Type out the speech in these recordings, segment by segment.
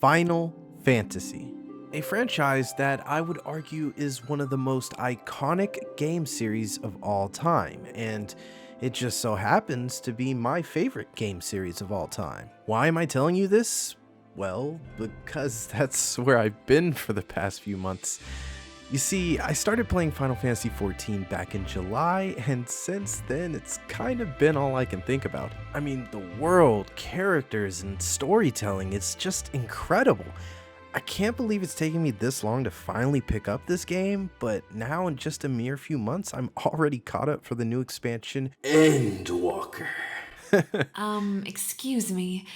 Final Fantasy, a franchise that I would argue is one of the most iconic game series of all time, and it just so happens to be my favorite game series of all time. Why am I telling you this? Well, because that's where I've been for the past few months. You see, I started playing Final Fantasy XIV back in July, and since then, it's kind of been all I can think about. I mean, the world, characters, and storytelling, it's just incredible. I can't believe it's taken me this long to finally pick up this game, but now in just a mere few months, I'm already caught up for the new expansion, Endwalker. Excuse me.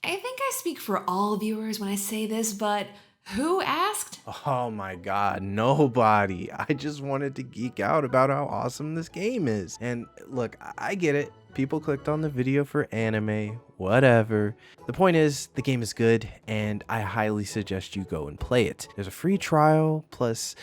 I think I speak for all viewers when I say this, but who asked? Oh my god, nobody. I just wanted to geek out about how awesome this game is. And look, I get it. People clicked on the video for anime, whatever. The point is, the game is good, and I highly suggest you go and play it. There's a free trial, plus,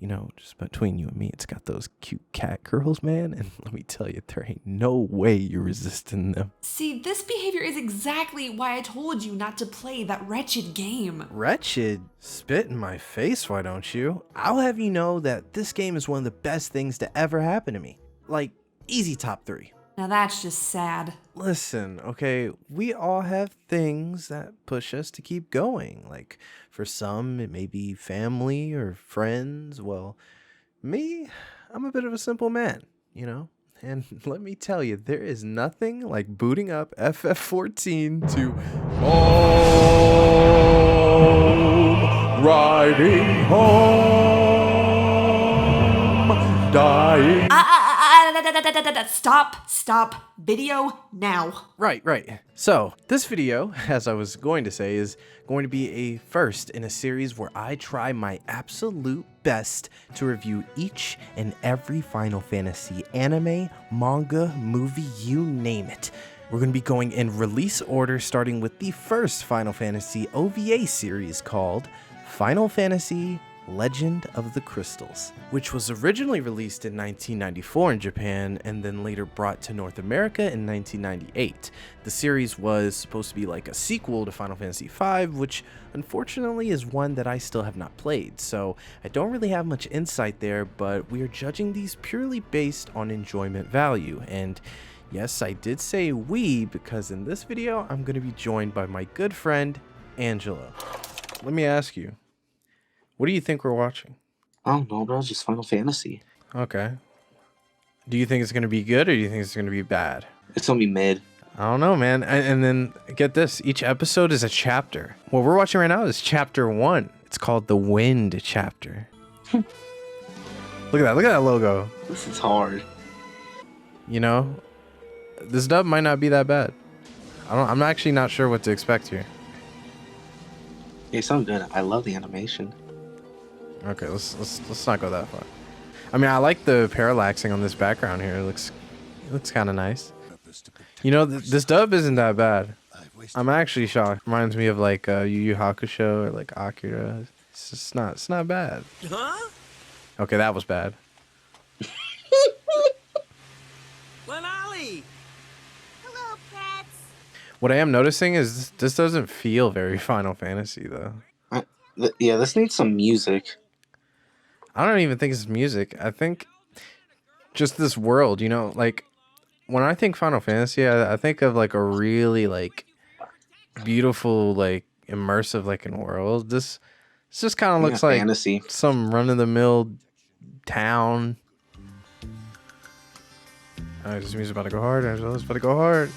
you know, just between you and me, it's got those cute cat girls, man. And let me tell you, there ain't no way you're resisting them. See, this behavior is exactly why I told you not to play that wretched game. Wretched? Spit in my face, why don't you? I'll have you know that this game is one of the best things to ever happen to me. Like, easy top 3. Now that's just sad. Listen, okay, we all have things that push us to keep going. Like, for some, it may be family or friends. Well, me, I'm a bit of a simple man, you know? And let me tell you, there is nothing like booting up FF14 to home, riding home, dying. Stop video now. Right. So, this video, as I was going to say, is going to be a first in a series where I try my absolute best to review each and every Final Fantasy anime, manga, movie, you name it. We're going to be going in release order, starting with the first Final Fantasy OVA series called Final Fantasy Legend of the Crystals, which was originally released in 1994 in Japan and then later brought to North America in 1998. The series was supposed to be like a sequel to Final Fantasy V, which unfortunately is one that I still have not played, so I don't really have much insight there, but we are judging these purely based on enjoyment value. And yes, I did say we, because in this video I'm going to be joined by my good friend Angelo. Let me ask you, what do you think we're watching? I don't know, bro. It's just Final Fantasy. Okay. Do you think it's going to be good, or do you think it's going to be bad? It's gonna be mid. I don't know, man. And then get this. Each episode is a chapter. What we're watching right now is chapter 1. It's called the Wind chapter. Look at that logo. This is hard. You know, this dub might not be that bad. I'm actually not sure what to expect here. It sounds good. I love the animation. Okay, let's not go that far. I mean, I like the parallaxing on this background here. It looks kind of nice. You know, this dub isn't that bad. I'm actually shocked. Reminds me of like Yu Yu Hakusho or like Akira. It's not bad. Huh? Okay, that was bad. Lenali! Hello, pets. What I am noticing is this doesn't feel very Final Fantasy though. Yeah, this needs some music. I don't even think it's music. I think just this world, you know, like when I think Final Fantasy, I think of like a really like beautiful, like immersive looking world. This just kind of looks like fantasy. Some run of the mill town. Oh, this music's about to go hard. Angelo's about to go hard.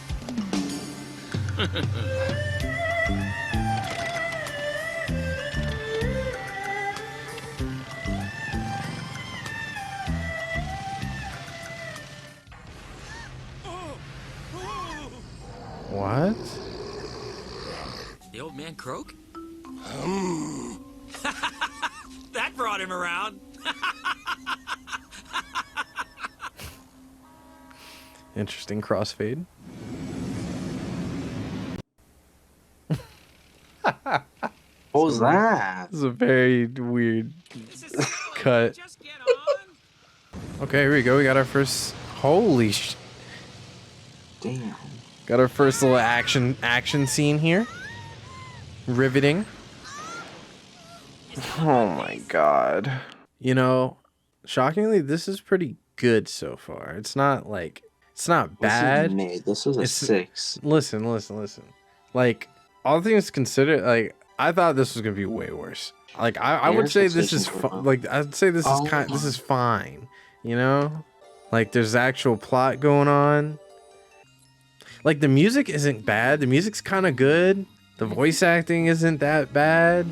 What? The old man croak? That brought him around. Interesting crossfade. What was that? This is a very weird cut. Just get on. Okay, here we go. We got our first. Holy sh! Damn. Got our first little action scene here. Riveting. Oh my god. You know, shockingly, this is pretty good so far. It's not like, it's not bad. This is a 6. Listen. Like, all things considered, like, I thought this was gonna be way worse. Like, I would say this is like, I'd say this is this is fine. You know, like there's actual plot going on. Like the music isn't bad. The music's kind of good. The voice acting isn't that bad.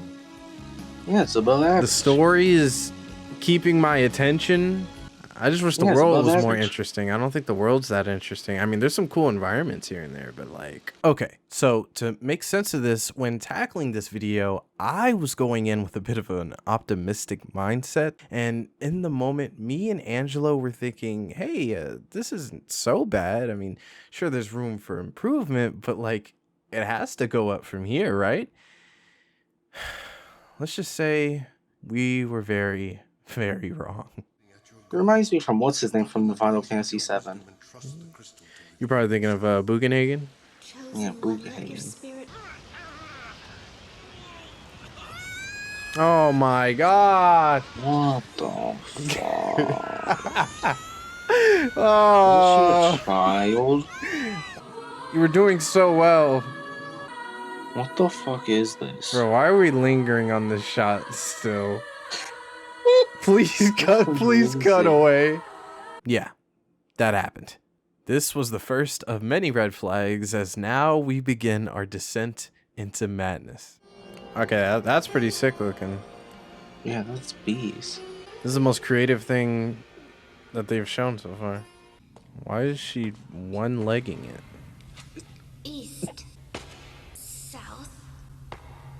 Yeah, it's above average. The story is keeping my attention. I just wish the world was more interesting. I don't think the world's that interesting. I mean, there's some cool environments here and there, but like... Okay, so to make sense of this, when tackling this video, I was going in with a bit of an optimistic mindset. And in the moment, me and Angelo were thinking, hey, this isn't so bad. I mean, sure, there's room for improvement, but like, it has to go up from here, right? Let's just say we were very, very wrong. It reminds me from what's his name from the Final Fantasy VII. You're probably thinking of Bugenhagen? Yeah, Bugenhagen. Oh my god! What the fuck? Oh, Was she a child? you were doing so well. What the fuck is this? Bro, why are we lingering on this shot still? Please cut away. Yeah, that happened. This was the first of many red flags as now we begin our descent into madness. Okay, that's pretty sick looking. Yeah, that's bees. This is the most creative thing that they've shown so far. Why is she one-legging it? East. South.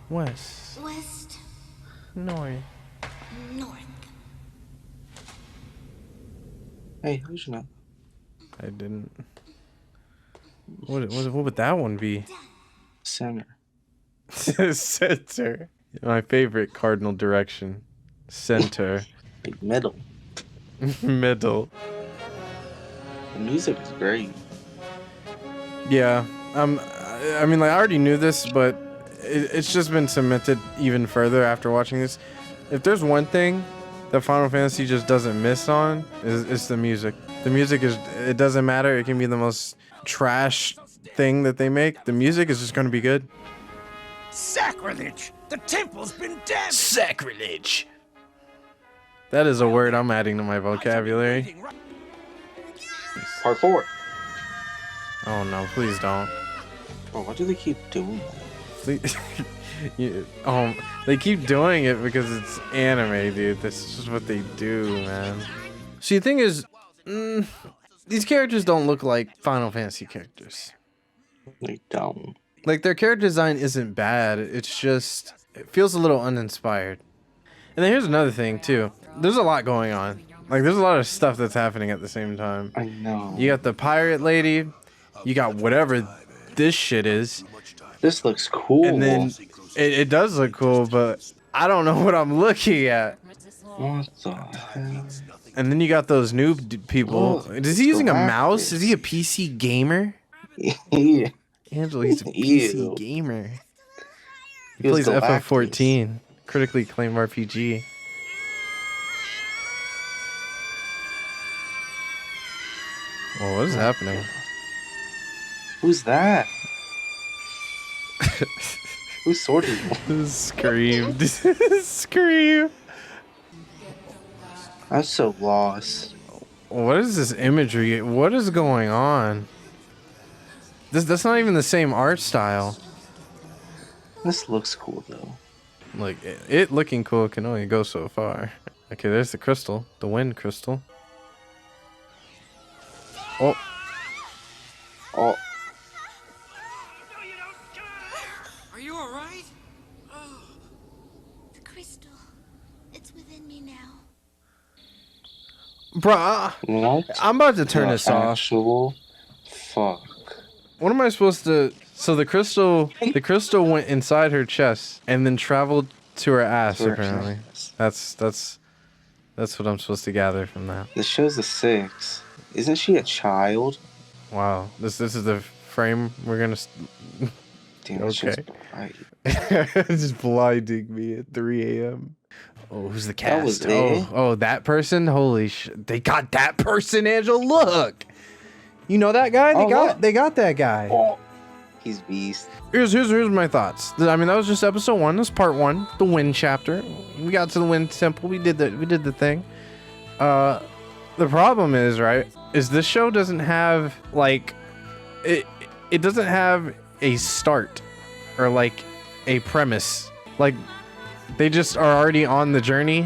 West. West. North. North. Hey, how'd you know? I didn't. What would that one be? Center. Center. My favorite cardinal direction. Center. Like middle. Middle. The music is great. Yeah. I mean, like, I already knew this, but it's just been cemented even further after watching this. If there's one thing that Final Fantasy just doesn't miss on, is the music. The music is, it doesn't matter. It can be the most trash thing that they make. The music is just going to be good. Sacrilege! The temple's been damaged! Sacrilege. That is a word I'm adding to my vocabulary. Part 4. Oh no, please don't. Oh, why do they keep doing that? Please. They keep doing it because it's anime, dude. That's just what they do, man. See, the thing is, these characters don't look like Final Fantasy characters. They don't. Like, their character design isn't bad. It's just, it feels a little uninspired. And then here's another thing, too. There's a lot going on. Like, there's a lot of stuff that's happening at the same time. I know. You got the pirate lady. You got whatever this shit is. This looks cool. And then it does look cool, but I don't know what I'm looking at. What the hell? And then you got those new people. Oh, is he using a mouse? Is he a PC gamer? Yeah. Angelo, he's a PC Ew. gamer. He He was plays Galactus. FF14, critically acclaimed RPG. Well, what is happening? Who's that? Whose sword is it? Scream. Scream. I'm so lost. What is this imagery? What is going on? That's not even the same art style. This looks cool though. Like, it looking cool can only go so far. Okay, there's the crystal. The wind crystal. Oh. Oh, Are you alright? The crystal. It's within me now. Bruh, what? I'm about to turn The this off. actual fuck. What am I supposed to... So the crystal went inside her chest and then traveled to her ass, To her apparently. chest. That's what I'm supposed to gather from that. This shows a 6. Isn't she a child? Wow. This is the frame we're gonna... Damn, that shit's Okay. bright. Just blinding me at 3 a.m. Oh, who's the cast? That was oh, it? oh, that person. Holy shit! They got that person, Angelo. Look, you know that guy? Oh, look. They got that guy. Oh, he's beast. Here's my thoughts. I mean, that was just episode 1. This is part 1, the Wind chapter. We got to the Wind Temple. We did the thing. The problem is, right, is this show doesn't have like it doesn't have a start or like a premise. Like they just are already on the journey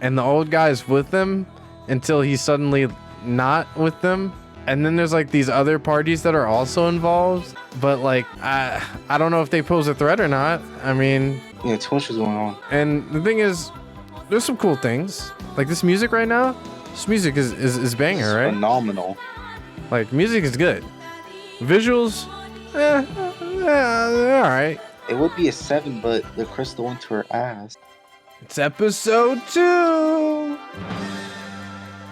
and the old guy's with them until he's suddenly not with them. And then there's like these other parties that are also involved, but like I don't know if they pose a threat or not. I mean, Yeah, too much is going on. and the thing is, there's some cool things. Like this music right now, this music is banger, It's right? phenomenal. Like music is good. Visuals, all right. It would be a 7, but the crystal went to her ass. It's episode 2.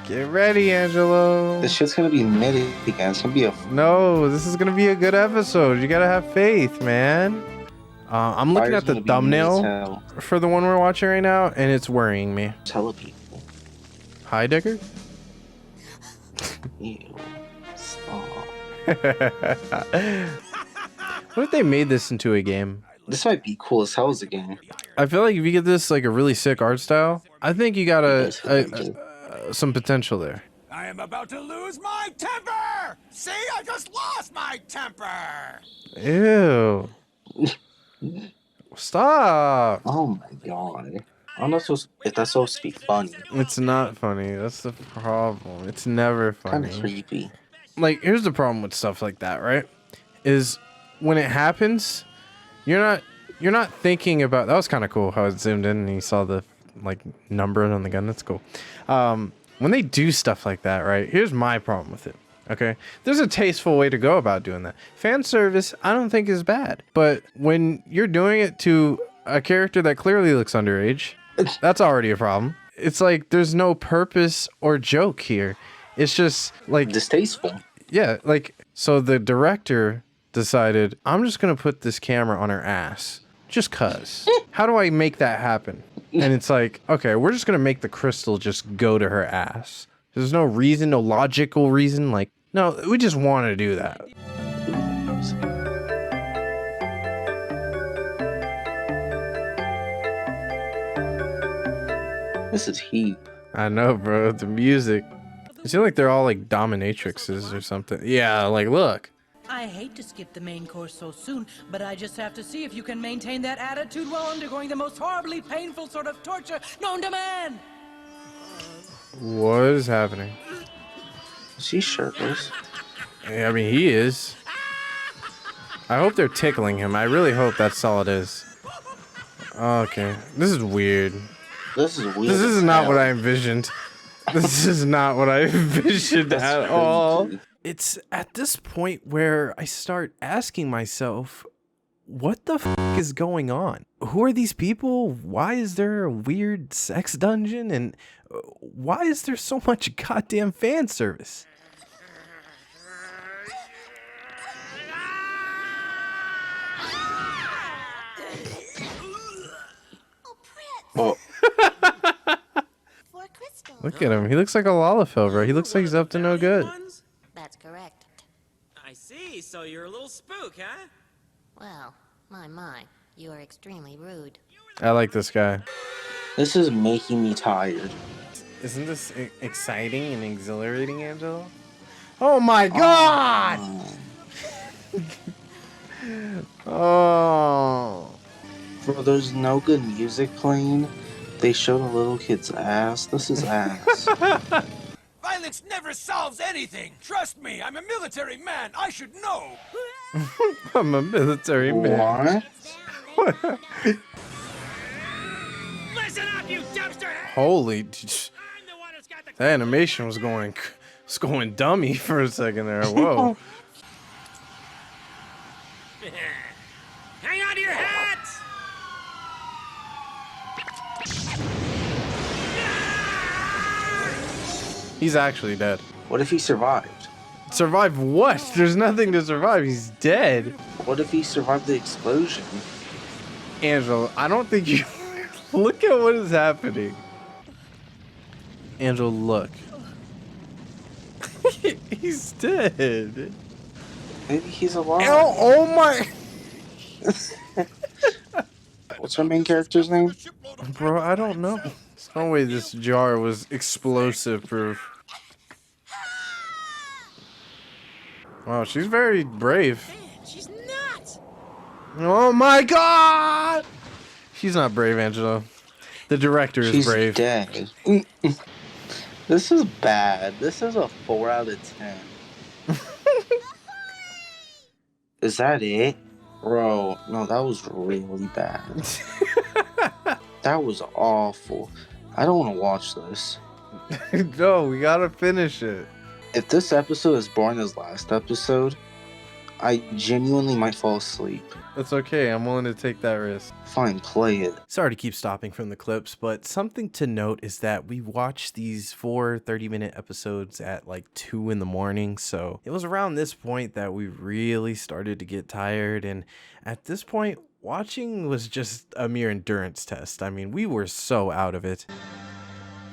Get ready, Angelo. This shit's gonna be mid again. It's gonna be a No, this is gonna be a good episode. You gotta have faith, man. I'm looking fire's at the gonna be mid as thumbnail hell. for the one we're watching right now, and it's worrying me. Tell people. Heidegger? Ew. Stop. What if they made this into a game? This might be cool as hell as a game. I feel like if you get this like a really sick art style, I think you got Yes, some potential there. I am about to lose my temper! See, I just lost my temper! Ew. Stop. Oh my god. I don't know if that's supposed to be funny. It's not funny. That's the problem. It's never Kind funny. of creepy. Like, here's the problem with stuff like that, right? Is when it happens, you're not thinking about. That was kind of cool how it zoomed in and you saw the like number on the gun. That's cool. When they do stuff like that, right? Here's my problem with it. Okay, there's a tasteful way to go about doing that. Fan service, I don't think is bad, but when you're doing it to a character that clearly looks underage, that's already a problem. It's like there's no purpose or joke here. It's just like Distasteful. yeah, like so the director decided I'm just gonna put this camera on her ass just cuz. How do I make that happen? And it's like, okay, we're just gonna make the crystal just go to her ass. There's no reason, no logical reason. Like, no, we just want to do that. This is heat. I know, bro. The music. It seems like they're all like dominatrixes or something. Yeah, like look. I hate to skip the main course so soon, but I just have to see if you can maintain that attitude while undergoing the most horribly painful sort of torture known to man. What is happening? She's shirtless. I mean, he is. I hope they're tickling him. I really hope that's all it is. Okay. This is weird. This is weird. This is as not hell. what I envisioned. This is not what I envisioned That's at crazy. all. It's at this point where I start asking myself, what the f is going on? Who are these people? Why is there a weird sex dungeon? And why is there so much goddamn fan service? Oh, Prince! Oh, For crystal. Look at him. He looks like a Lalafell, bro. He looks like he's up to no good. That's correct. I see, so you're a little spook, huh? Well, my, you are extremely rude. I like this guy. this is making me tired. Isn't this exciting and exhilarating, Angelo? Oh my god! Oh. Bro, there's no good music playing. They showed a little kid's ass. This is ass. Violence never solves anything! Trust me, I'm a military man, I should know! I'm a military man. What? Listen up, you dumpster head! Holy, I'm the one who's got the that animation was going dummy for a second there. Whoa. Hang on to your hats! He's actually dead. What if he survived? Survive what? There's nothing to survive. He's dead. What if he survived the explosion? Angelo, I don't think you... Look at what is happening. Angelo, look. He's dead. Maybe he's alive. Oh my... What's our main character's name? Bro, I don't know. There's no way this jar was explosive proof. Wow, she's very brave. Man, she's nuts! Oh my god! She's not brave, Angelo. The director is She's brave. dead. This is bad. This is a 4 out of 10. Is that it? Bro, no, that was really bad. That was awful. I don't want to watch this. No, we gotta finish it. If this episode is boring as last episode, I genuinely might fall asleep. That's okay, I'm willing to take that risk. Fine, play it. Sorry to keep stopping from the clips, but something to note is that we watched these 4 30-minute episodes at like 2 in the morning, so it was around this point that we really started to get tired, and at this point, watching was just a mere endurance test. I mean, we were so out of it.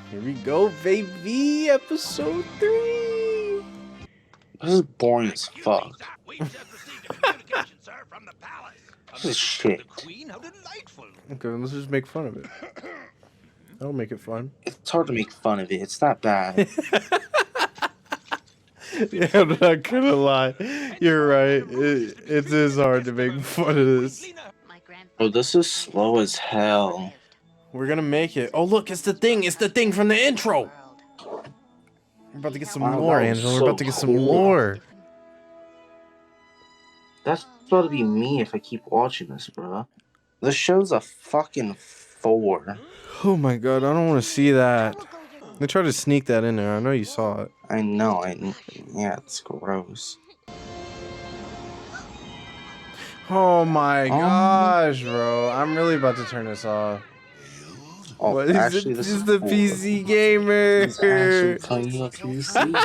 Here we go, baby! Episode 3! This is boring as fuck. This is shit. Okay, let's just make fun of it. That'll make it fun. It's hard to make fun of it. It's not bad. Yeah, I'm not gonna lie. You're right. It is hard to make fun of this. Bro, this is slow as hell. We're gonna make it. Oh, look, it's the thing. It's the thing from the intro. We're about to get some Wow, more, that was Angelo. We're so about to get some cool. more. That's about to be me if I keep watching this, bro. The show's a fucking 4. Oh my god, I don't want to see that. They tried to sneak that in there. I know you saw it. I know, yeah, it's gross. Oh my gosh, bro. I'm really about to turn this off. Oh, What is actually, it? this This is is the cool. PC gamer. He's actually playing a PC.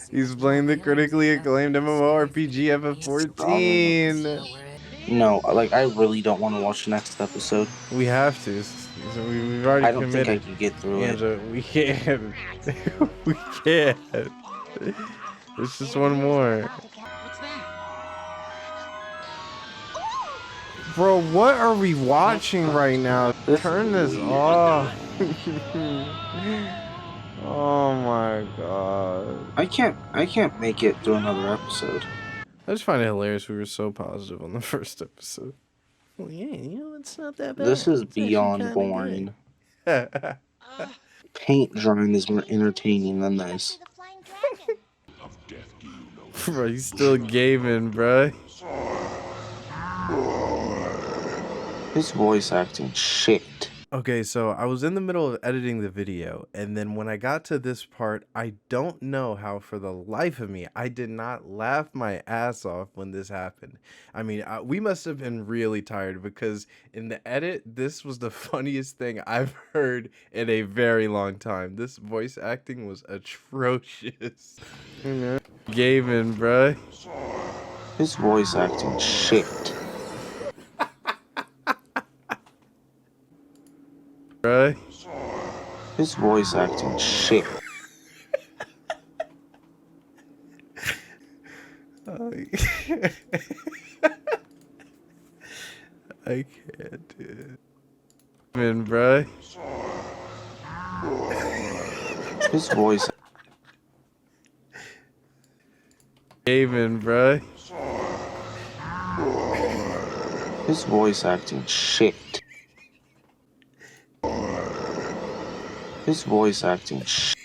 He's playing the critically acclaimed MMORPG FF14. No, like, I really don't want to watch the next episode. We have to. So we've already I don't committed. think I can get through it. Angela, we can't. We can't. There's just one more. Bro, what are we watching right now? Turn this off. Oh my god. I can't make it through another episode. I just find it hilarious we were so positive on the first episode. Well, yeah, it's not that bad. This is It's actually beyond kinda boring. good. Paint drawing is more entertaining than this. Bro, he's still gaming, bro. His voice acting shit. Okay, so I was in the middle of editing the video, and then when I got to this part, I don't know how for the life of me, I did not laugh my ass off when this happened. I mean, we must have been really tired because in the edit, this was the funniest thing I've heard in a very long time. This voice acting was atrocious. Gaming, bruh. His voice acting shit. Bruh. His voice acting shit. I can't do it. Man, bruh. His voice. Gaming, bruh. His voice acting shit. His voice acting shit.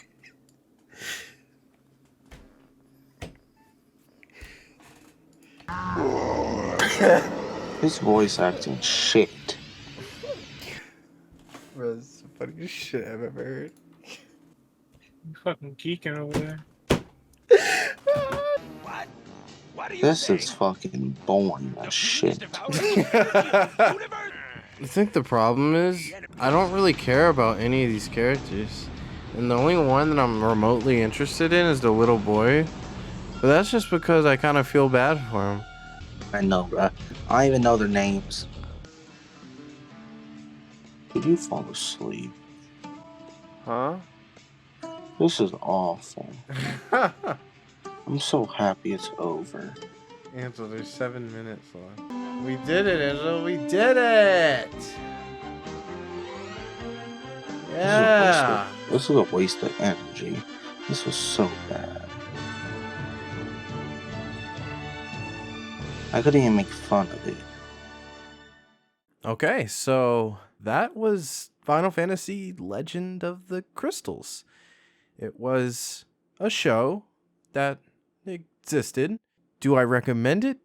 His voice acting shit. Bro, this is the funniest shit I've ever heard. You fucking geeking over there. What? What are you This saying? is fucking boring as shit. I think the problem is I don't really care about any of these characters. And the only one that I'm remotely interested in is the little boy. But that's just because I kind of feel bad for him. I know, bruh. I don't even know their names. Did you fall asleep? Huh? This is awful. I'm so happy it's over. Angelo, there's 7 minutes left. We did it, Angelo. We did it! Yeah! This is a waste of energy. This was so bad. I couldn't even make fun of it. Okay, so that was Final Fantasy Legend of the Crystals. It was a show that existed. Do I recommend it?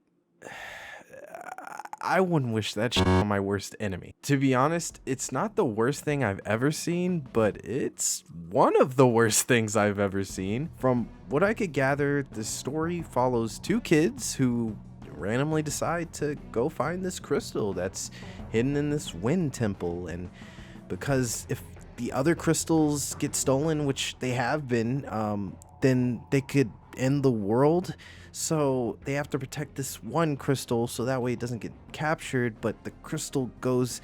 I wouldn't wish that shit on my worst enemy. To be honest, it's not the worst thing I've ever seen, but it's one of the worst things I've ever seen. From what I could gather, the story follows 2 kids who randomly decide to go find this crystal that's hidden in this wind temple, and because if the other crystals get stolen, which they have been, then they could end the world. So they have to protect this one crystal so that way it doesn't get captured, but the crystal goes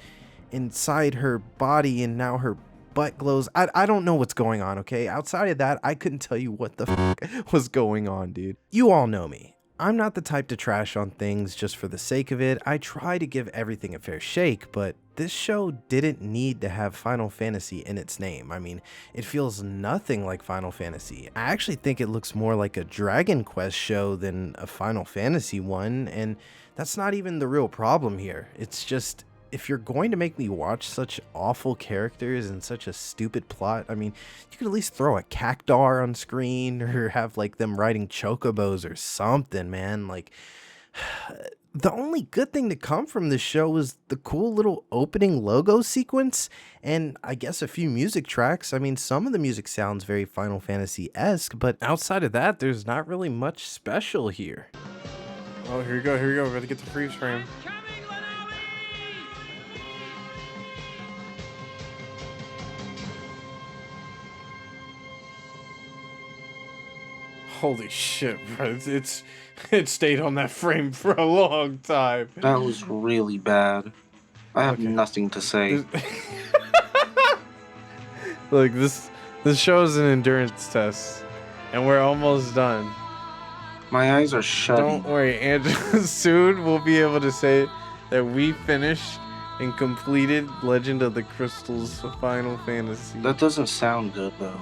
inside her body and now her butt glows. I don't know what's going on, okay? Outside of that, I couldn't tell you what the fuck was going on, dude. You all know me. I'm not the type to trash on things just for the sake of it. I try to give everything a fair shake, but this show didn't need to have Final Fantasy in its name. I mean, it feels nothing like Final Fantasy. I actually think it looks more like a Dragon Quest show than a Final Fantasy one, and that's not even the real problem here. It's just, if you're going to make me watch such awful characters and such a stupid plot, I mean, you could at least throw a cactuar on screen or have like them riding chocobos or something, man. Like, the only good thing to come from this show was the cool little opening logo sequence and I guess a few music tracks. I mean, some of the music sounds very Final Fantasy-esque, but outside of that, there's not really much special here. Oh, here we go, here we go. We're gonna get the freeze frame. Holy shit, bro. It stayed on that frame for a long time. That was really bad. I have nothing to say. Look, this show is an endurance test, and we're almost done. My eyes are shutting. Don't worry, Angelo. Soon we'll be able to say that we finished and completed Legend of the Crystals Final Fantasy. That doesn't sound good, though.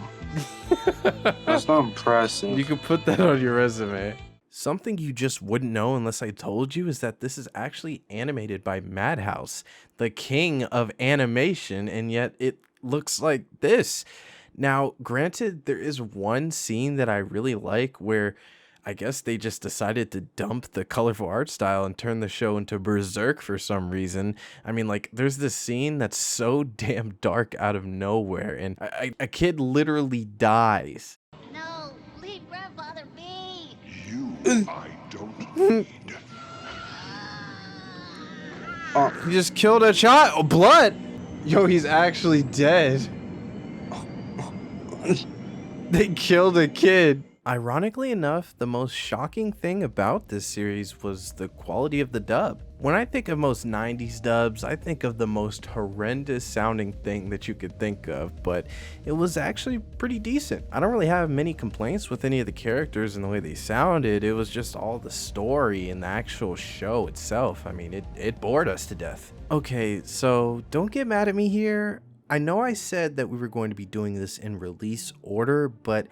That's not impressive. You could put that on your resume. Something you just wouldn't know unless I told you is that this is actually animated by Madhouse, the king of animation, and yet it looks like this. Now, granted, there is one scene that I really like where I guess they just decided to dump the colorful art style and turn the show into Berserk for some reason. I mean, like, there's this scene that's so damn dark out of nowhere, and a kid literally dies. No, leave grandfather be. I don't need. He just killed a child. Oh, blood. Yo, he's actually dead. They killed a kid. Ironically enough, the most shocking thing about this series was the quality of the dub. When I think of most 90s dubs, I think of the most horrendous sounding thing that you could think of, but it was actually pretty decent. I don't really have many complaints with any of the characters and the way they sounded. It was just all the story and the actual show itself. I mean, it bored us to death. Okay, so don't get mad at me here. I know I said that we were going to be doing this in release order, but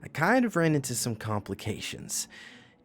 I kind of ran into some complications.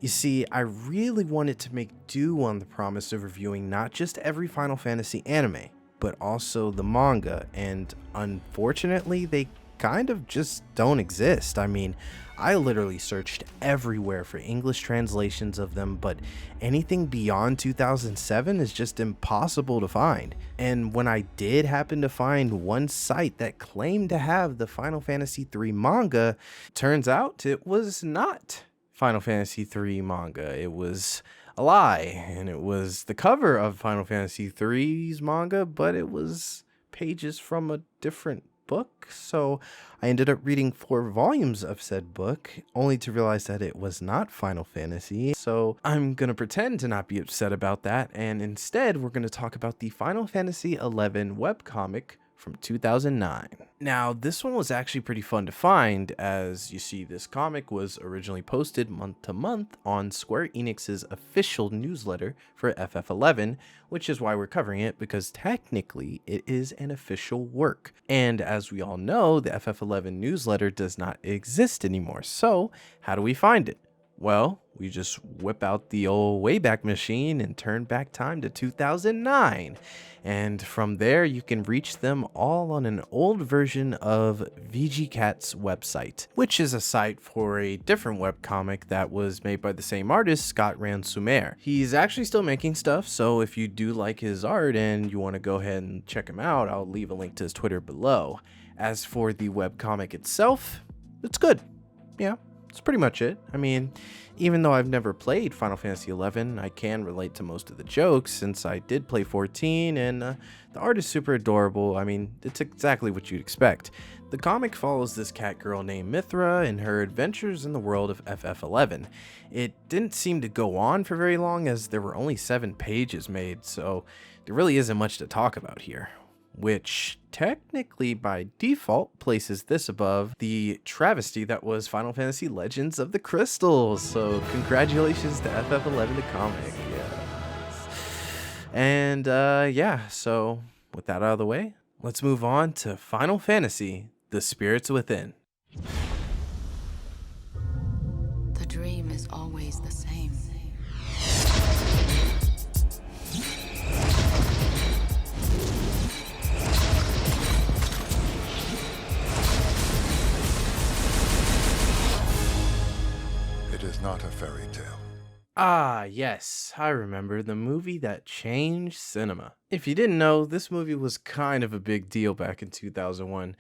You see, I really wanted to make do on the promise of reviewing not just every Final Fantasy anime, but also the manga, and unfortunately, they kind of just don't exist. I mean, I literally searched everywhere for English translations of them, but anything beyond 2007 is just impossible to find. And when I did happen to find one site that claimed to have the Final Fantasy III manga, turns out it was not Final Fantasy III manga. It was a lie, and it was the cover of Final Fantasy III's manga, but it was pages from a different book, so I ended up reading 4 volumes of said book, only to realize that it was not Final Fantasy. So I'm gonna pretend to not be upset about that, and instead we're gonna talk about the Final Fantasy XI webcomic from 2009. Now, this one was actually pretty fun to find, as you see this comic was originally posted month to month on Square Enix's official newsletter for FF11, which is why we're covering it, because technically it is an official work. And as we all know, the FF11 newsletter does not exist anymore. So how do we find it? Well, we just whip out the old Wayback Machine and turn back time to 2009. And from there, you can reach them all on an old version of VGCat's website, which is a site for a different webcomic that was made by the same artist, Scott Ransomer. He's actually still making stuff, so if you do like his art and you want to go ahead and check him out, I'll leave a link to his Twitter below. As for the webcomic itself, it's good. Yeah. That's pretty much it. I mean, even though I've never played Final Fantasy XI, I can relate to most of the jokes since I did play 14, and the art is super adorable. I mean, it's exactly what you'd expect. The comic follows this cat girl named Mithra and her adventures in the world of FF11. It didn't seem to go on for very long as there were only 7 pages made, so there really isn't much to talk about here, which technically by default places this above the travesty that was Final Fantasy Legends of the Crystals. So congratulations to FF11 the comic. Yes. And yeah, so with that out of the way, let's move on to Final Fantasy The Spirits Within. The dream is always the same. It is not a fairy tale. Ah, yes, I remember the movie that changed cinema. If you didn't know, this movie was kind of a big deal back in 2001,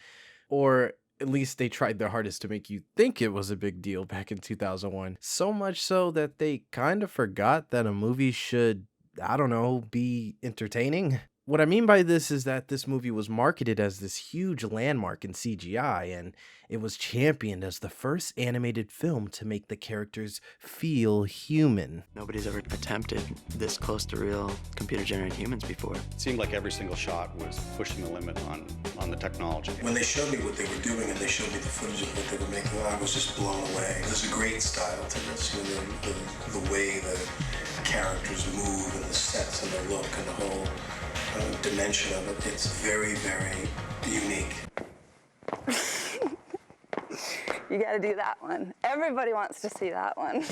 or at least they tried their hardest to make you think it was a big deal back in 2001. So much so that they kind of forgot that a movie should, I don't know, be entertaining. What I mean by this is that this movie was marketed as this huge landmark in CGI, and it was championed as the first animated film to make the characters feel human. Nobody's ever attempted this close to real computer-generated humans before. It seemed like every single shot was pushing the limit on the technology. When they showed me what they were doing and they showed me the footage of what they were making, I was just blown away. There's a great style to this, the way the characters move and the sets and the look and the whole dimension of it. It's very, very unique. You gotta do that one. Everybody wants to see that one.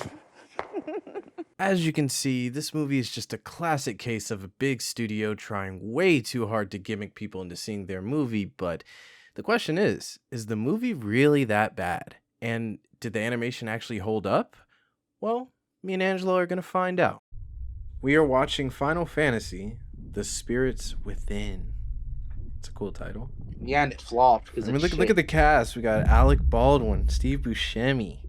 As you can see, this movie is just a classic case of a big studio trying way too hard to gimmick people into seeing their movie, but the question is the movie really that bad? And did the animation actually hold up? Well, me and Angelo are gonna find out. We are watching Final Fantasy The Spirits Within. It's a cool title. Yeah, and it flopped because look at the cast. We got Alec Baldwin, Steve Buscemi,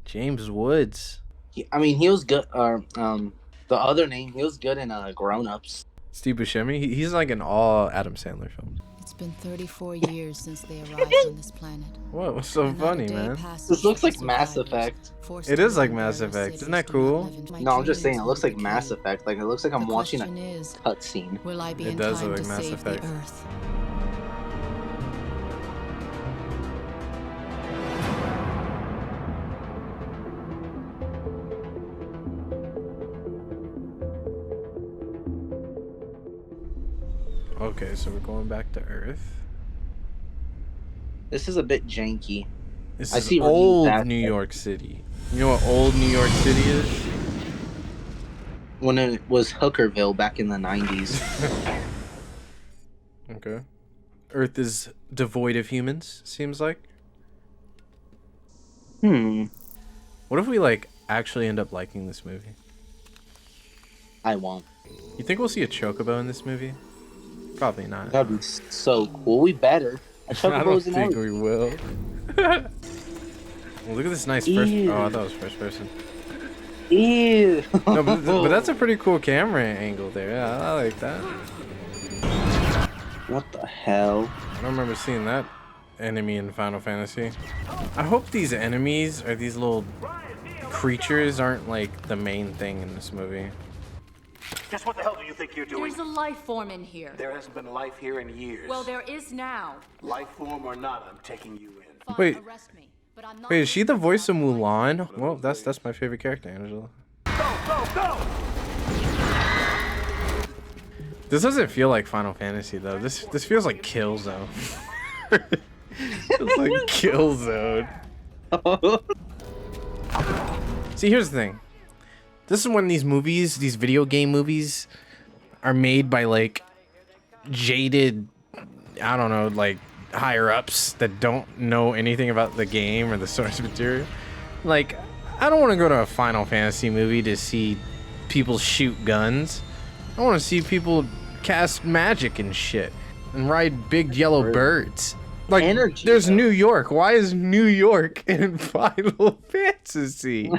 James Woods. He was good. The other name, he was good in Grown Ups. Steve Buscemi, he's like in all Adam Sandler films. It's been 34 years since they arrived on this planet. Whoa, what's so funny, man? This looks like Mass Effect. It is like Mass Effect. Isn't that cool? No, I'm just saying, it looks like Mass Effect. Like, it looks like I'm watching a cutscene. It does look like Mass Effect. Okay, so we're going back to Earth. This is a bit janky. This is old New York City. You know what old New York City is? When it was Hookerville back in the 90s. Okay. Earth is devoid of humans, seems like. What if we, actually end up liking this movie? I won't. You think we'll see a chocobo in this movie? Probably not. That'd be so cool. We better. I don't think we will. Well, look at this nice first... Oh, I thought it was first person. Ew. No, but that's a pretty cool camera angle there. Yeah, I like that. What the hell? I don't remember seeing that enemy in Final Fantasy. I hope these enemies or these little creatures aren't like the main thing in this movie. Just what the hell do you think you're doing? There's a life form in here. There hasn't been life here in years. Well, there is now. Life form or not, I'm taking you in. Wait, wait, is she the voice of Mulan? Well, that's my favorite character, Angelo. Go! This doesn't feel like Final Fantasy though. This feels like Killzone. It's like Killzone. See, here's the thing. This is when these movies, these video game movies, are made by like jaded, I don't know, like higher ups that don't know anything about the game or the source material. Like, I don't want to go to a Final Fantasy movie to see people shoot guns. I want to see people cast magic and shit and ride big yellow birds. Like, there's New York. Why is New York in Final Fantasy?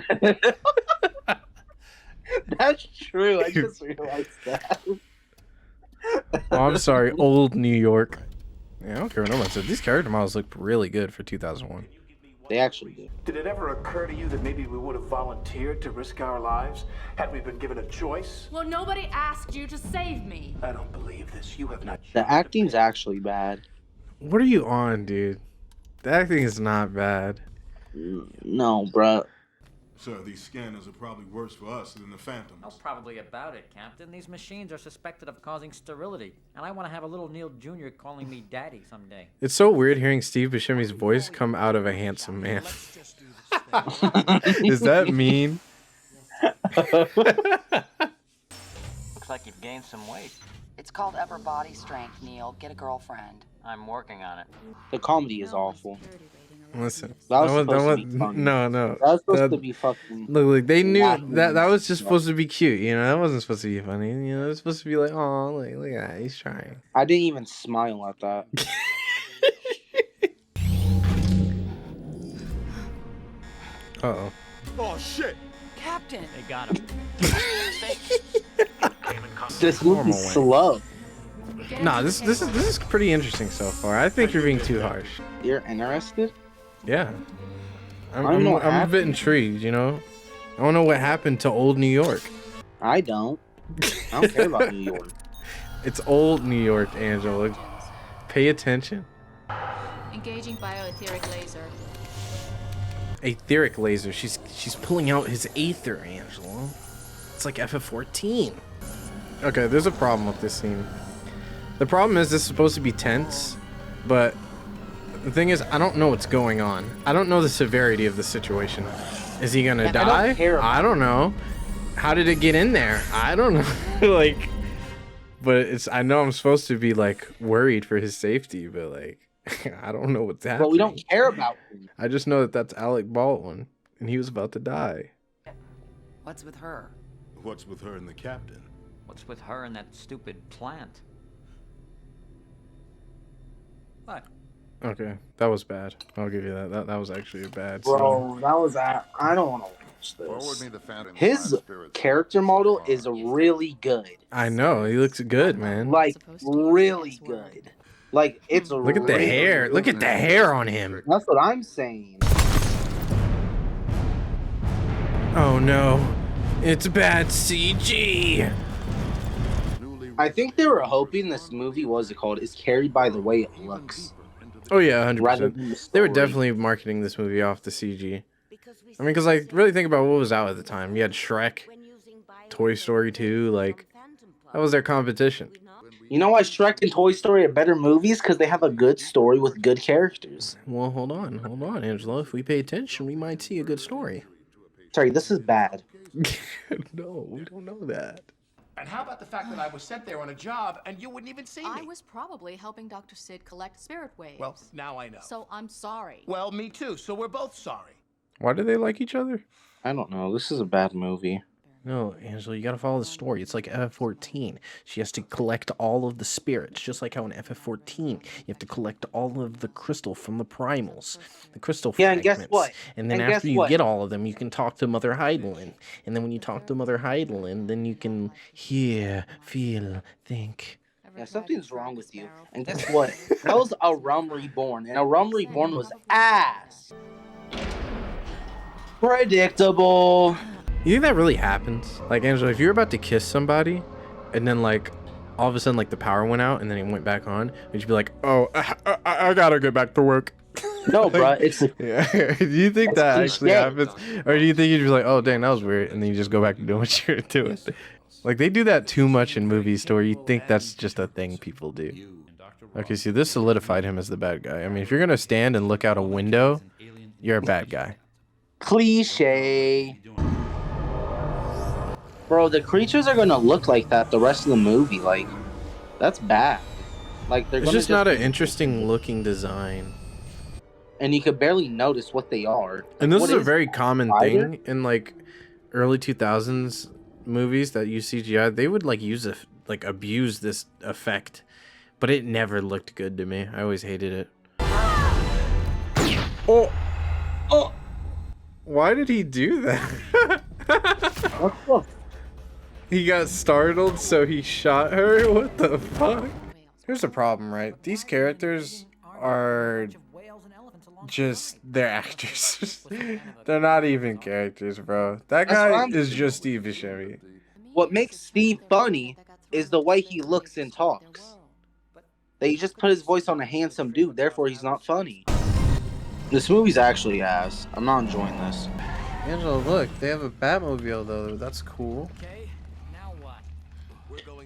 That's true. I just realized that. Oh, I'm sorry, old New York. Yeah, I don't care what no one said. These character models look really good for 2001. They actually do. Did it ever occur to you that maybe we would have volunteered to risk our lives had we been given a choice? Well, nobody asked you to save me. I don't believe this. You have not. The acting's actually bad. What are you on, dude? The acting is not bad. No, bruh. Sir, these scanners are probably worse for us than the Phantoms. Oh, probably about it, Captain. These machines are suspected of causing sterility, and I want to have a little Neil Jr. calling me daddy someday. It's so weird hearing Steve Buscemi's voice come out of a handsome man. Is that mean? Looks like you've gained some weight. It's called upper body strength, Neil. Get a girlfriend. I'm working on it. The comedy is awful. Listen, that was supposed to be funny. No. That was supposed to be fucking. Look, they knew that was just supposed to be cute. You know, that wasn't supposed to be funny. You know, it was supposed to be like, oh, look at that, he's trying. I didn't even smile at that. Uh-oh. Oh shit! Captain! They got him. This movie's slow. Nah, this is pretty interesting so far. I think you're being too harsh. You're interested? Yeah. I'm a bit intrigued, you know? I want to know what happened to old New York. I don't care about New York. It's old New York, Angelo. Pay attention. Engaging bioetheric laser. Etheric laser. She's pulling out his aether, Angelo. It's like FF14. Okay, there's a problem with this scene. The problem is this is supposed to be tense, but the thing is, I don't know what's going on. I don't know the severity of the situation. Is he gonna die? I don't know. How did it get in there? I don't know. Like, but I know I'm supposed to be like worried for his safety, but like, I don't know what's happening. But we don't care about him. I just know that that's Alec Baldwin, and he was about to die. What's with her? What's with her and the captain? What's with her and that stupid plant? What? Okay, that was bad. I'll give you that. That was actually a bad Bro, scene. that was I don't want to watch this. His character model is really good. I know, he looks good, man. Like, really good. Like, it's Look at the hair. Look at the hair on him. That's what I'm saying. Oh no, it's bad CG. I think they were hoping this movie, what's it called, is carried by the way it looks. Oh yeah, 100%. They were definitely marketing this movie off the CG. I mean, because like, really think about what was out at the time. You had Shrek, Toy Story 2, like, that was their competition. You know why Shrek and Toy Story are better movies? Because they have a good story with good characters. Well, hold on, Angelo. If we pay attention, we might see a good story. Sorry, this is bad. No, we don't know that. And how about the fact that I was sent there on a job and you wouldn't even see me? I was probably helping Dr. Sid collect spirit waves. Well, now I know. So I'm sorry. Well, me too. So we're both sorry. Why do they like each other? I don't know. This is a bad movie. No, Angelo, you gotta follow the story. It's like FF14. She has to collect all of the spirits, just like how in FF14 you have to collect all of the crystal from the primals, the crystal fragments. And guess what? And then after you get all of them, you can talk to Mother Heidelin. And then when you talk to Mother Heidelin, then you can hear, feel, think. Yeah, something's wrong with you. And guess what? That was A Realm Reborn, and A Realm Reborn was ass. Predictable. You think that really happens? Like, Angelo, if you're about to kiss somebody, and then like all of a sudden like the power went out and then it went back on, would you be like, "Oh, I gotta get back to work"? No, like, bro. It's yeah. Do you think that actually happens, or do you think you'd be like, "Oh, dang, that was weird," and then you just go back to doing what you're doing? Like, they do that too much in movies to where you think that's just a thing people do. Okay, see, this solidified him as the bad guy. I mean, if you're gonna stand and look out a window, you're a bad guy. Cliche. Bro, the creatures are gonna look like that the rest of the movie. Like, that's bad. Like, they're It's just not an interesting looking design. And you could barely notice what they are. Like, and this is a very common thing in like early 2000s movies that use CGI. They would like use abuse this effect, but it never looked good to me. I always hated it. Oh, why did he do that? He got startled, so he shot her? What the fuck? Here's the problem, right? These characters are just, they're actors. They're not even characters, bro. That guy is just Steve Buscemi. What makes Steve funny is the way he looks and talks. They just put his voice on a handsome dude, therefore he's not funny. This movie's actually ass. I'm not enjoying this. Angelo, look, they have a Batmobile though. That's cool.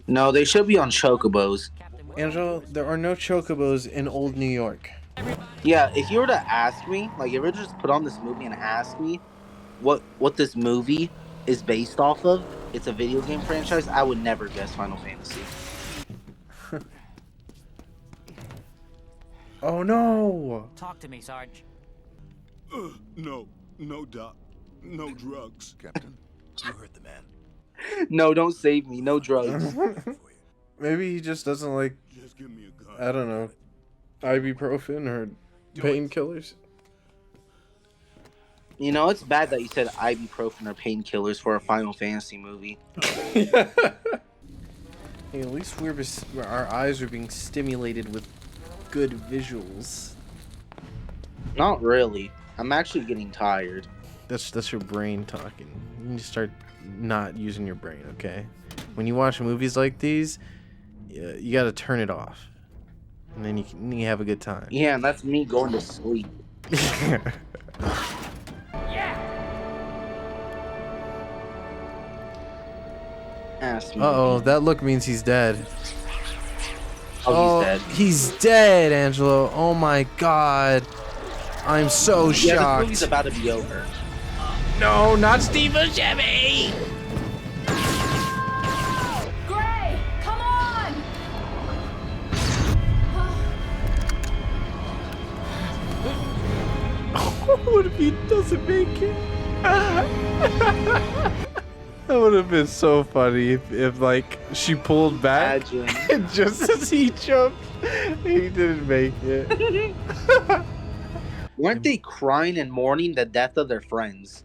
No, they should be on chocobos. Angelo, there are no chocobos in old New York. Yeah, if you were to ask me, like, if you were to just put on this movie and ask me what this movie is based off of, it's a video game franchise, I would never guess Final Fantasy. Oh no! Talk to me, Sarge. No, Doc. No drugs. Captain, You heard the man. No, don't save me. No drugs. Maybe he just doesn't like, Just give me a gun. I don't know, ibuprofen or painkillers. You know, it's bad that you said ibuprofen or painkillers for a Final Fantasy movie. Hey, at least our eyes are being stimulated with good visuals. Not really. I'm actually getting tired. That's your brain talking. You need to start not using your brain, okay? When you watch movies like these, you gotta turn it off, and then you have a good time. Yeah, and that's me going to sleep. Uh-oh, that look means he's dead. Oh, he's dead. He's dead, Angelo. Oh my god. I'm so Yeah, shocked. this movie's about to be over. No, not Steve Buscemi! Gray, come on! What if he doesn't make it? That would have been so funny if like she pulled back and just as he jumped, he didn't make it. Weren't they crying and mourning the death of their friends?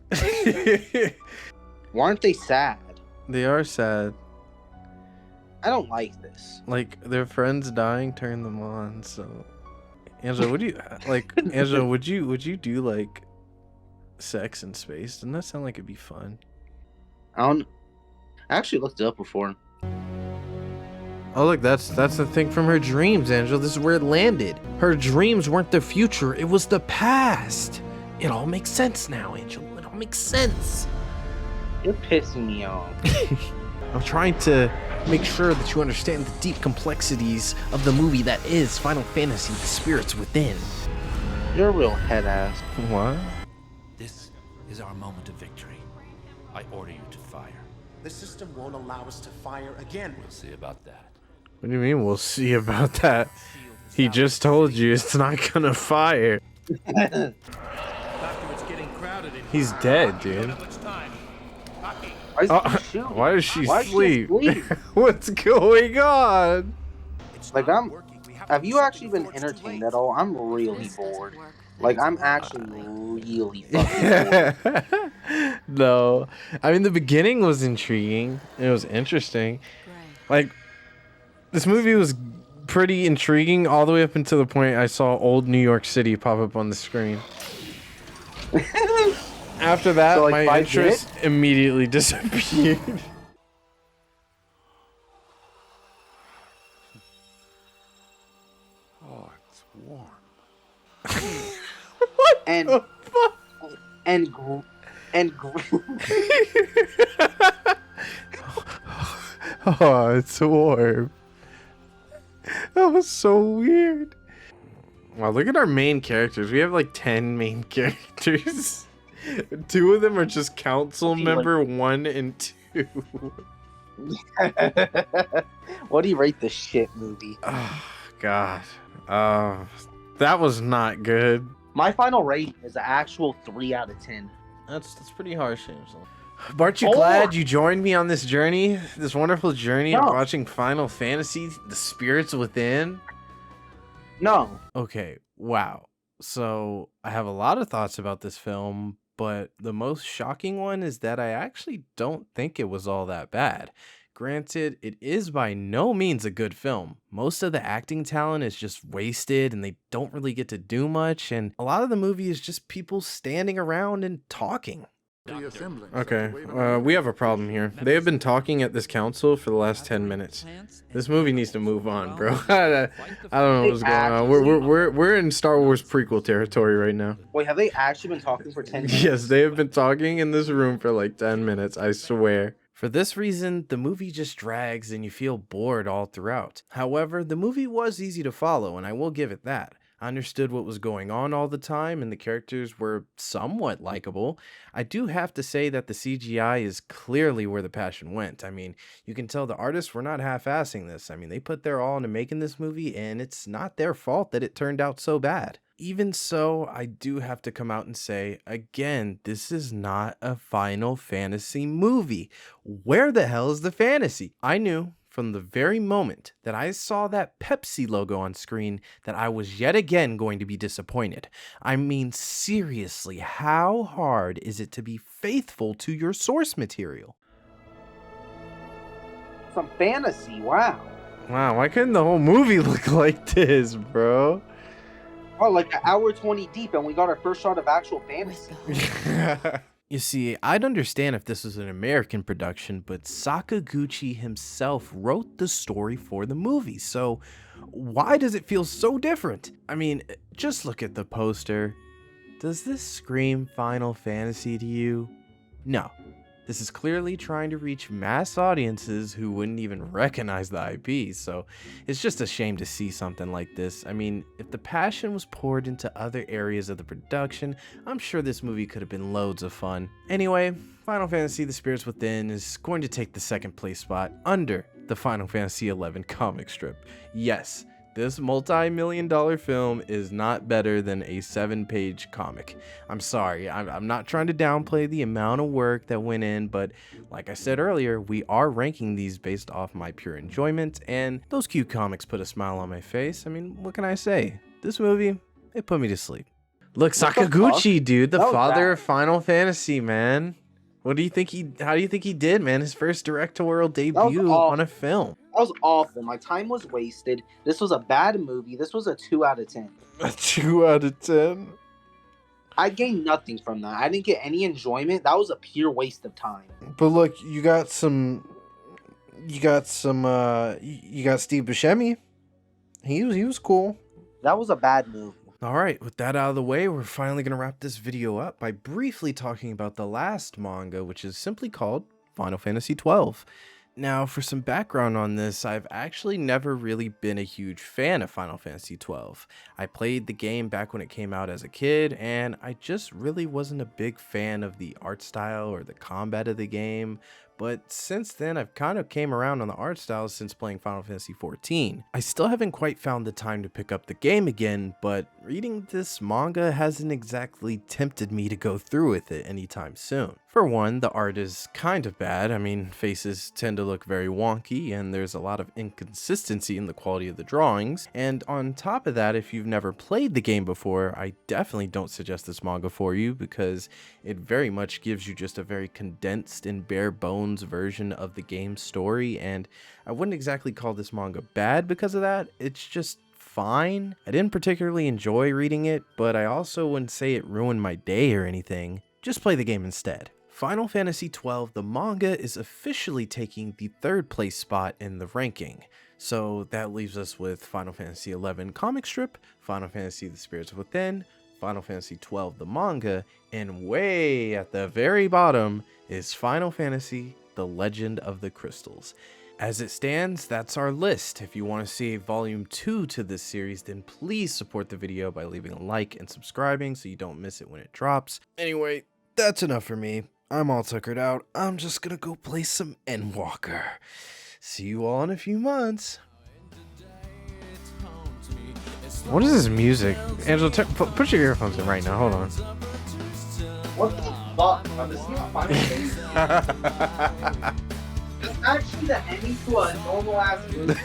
Weren't they sad? They are sad. I don't like this. Like their friends dying turned them on. So, Angelo, would you like? Angelo, would you do like sex in space? Doesn't that sound like it'd be fun? I actually looked it up before. Oh look, that's the thing from her dreams, Angelo. This is where it landed. Her dreams weren't the future; it was the past. It all makes sense now, Angelo. It all makes sense. You're pissing me off. I'm trying to make sure that you understand the deep complexities of the movie that is Final Fantasy: The Spirits Within. You're a real head ass. What? This is our moment of victory. I order you to fire. The system won't allow us to fire again. We'll see about that. What do you mean we'll see about that? He just told you it's not gonna fire. He's dead, dude. Why does she sleep? What's going on? Like, have you actually been entertained at all? I'm really bored. Like, I'm actually really fucking bored. No. I mean, the beginning was intriguing. It was interesting. Like, This movie was pretty intriguing all the way up until the point I saw old New York City pop up on the screen. After that, So, like, my 5 interest immediately disappeared. Oh, it's warm. and oh, it's warm. That was so weird. Wow, look at our main characters. We have like 10 main characters. 2 of them are just council member 1 and 2. What do you rate this shit movie? Oh, God. That was not good. My final rating is an actual 3 out of 10. That's pretty harsh, Angelo. But aren't you glad you joined me on this journey? This wonderful journey of watching Final Fantasy, The Spirits Within? No. Okay, wow. So, I have a lot of thoughts about this film, but the most shocking one is that I actually don't think it was all that bad. Granted, it is by no means a good film. Most of the acting talent is just wasted and they don't really get to do much, and a lot of the movie is just people standing around and talking. Okay, we have a problem here. They have been talking at this council for the last 10 minutes. This movie needs to move on, bro. I don't know what's going on. We're in Star Wars prequel territory right now. Wait, have they actually been talking for 10 minutes? Yes, they have been talking in this room for like 10 minutes, I swear. For this reason, the movie just drags and you feel bored all throughout. However, the movie was easy to follow, and I will give it that. I understood what was going on all the time, and the characters were somewhat likable. I do have to say that the CGI is clearly where the passion went. I mean, you can tell the artists were not half-assing this. I mean, they put their all into making this movie, and it's not their fault that it turned out so bad. Even so, I do have to come out and say, again, this is not a Final Fantasy movie. Where the hell is the fantasy? I knew from the very moment that I saw that Pepsi logo on screen that I was yet again going to be disappointed. I mean, seriously, how hard is it to be faithful to your source material? Some fantasy, wow. Wow, why couldn't the whole movie look like this, bro? Oh, like an hour 20 deep and we got our first shot of actual fantasy. You see, I'd understand if this was an American production, but Sakaguchi himself wrote the story for the movie, so why does it feel so different? I mean, just look at the poster. Does this scream Final Fantasy to you? No. This is clearly trying to reach mass audiences who wouldn't even recognize the IP, so it's just a shame to see something like this. I mean, if the passion was poured into other areas of the production, I'm sure this movie could have been loads of fun. Anyway, Final Fantasy The Spirits Within is going to take the second place spot under the Final Fantasy XI comic strip. Yes, this multi-million-dollar film is not better than a 7-page comic. I'm sorry, I'm not trying to downplay the amount of work that went in, but like I said earlier, we are ranking these based off my pure enjoyment, and those cute comics put a smile on my face. I mean, what can I say? This movie, it put me to sleep. Look, Sakaguchi, dude, the father of Final Fantasy, man. What do you think how do you think he did, man? His first directorial debut on a film. That was awful. My time was wasted. This was a bad movie. This was a 2 out of 10. A 2 out of 10? I gained nothing from that. I didn't get any enjoyment. That was a pure waste of time. But look, you got Steve Buscemi. He was cool. That was a bad movie. Alright, with that out of the way, we're finally going to wrap this video up by briefly talking about the last manga, which is simply called Final Fantasy XII. Now, for some background on this, I've actually never really been a huge fan of Final Fantasy XII. I played the game back when it came out as a kid, and I just really wasn't a big fan of the art style or the combat of the game. But since then, I've kind of came around on the art style since playing Final Fantasy XIV. I still haven't quite found the time to pick up the game again, but reading this manga hasn't exactly tempted me to go through with it anytime soon. For one, the art is kind of bad. I mean, faces tend to look very wonky, and there's a lot of inconsistency in the quality of the drawings. And on top of that, if you've never played the game before, I definitely don't suggest this manga for you, because it very much gives you just a very condensed and bare bones version of the game's story, and I wouldn't exactly call this manga bad because of that. It's just fine. I didn't particularly enjoy reading it, but I also wouldn't say it ruined my day or anything. Just play the game instead. Final Fantasy XII, the manga, is officially taking the 3rd place spot in the ranking. So that leaves us with Final Fantasy XI comic strip, Final Fantasy The Spirits Within, Final Fantasy XII the manga, and way at the very bottom is Final Fantasy The Legend of the Crystals. As it stands, that's our list. If you want to see a volume 2 to this series, then please support the video by leaving a like and subscribing so you don't miss it when it drops. Anyway, that's enough for me. I'm all tuckered out. I'm just gonna go play some Endwalker. See you all in a few months. What is this music? Angelo, put your earphones in right now. Hold on. What the fuck? This is not Final Fantasy. It's actually the ending to a normal ass movie.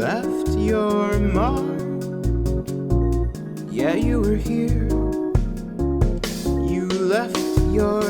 Left your mark. Yeah, you were here. You left your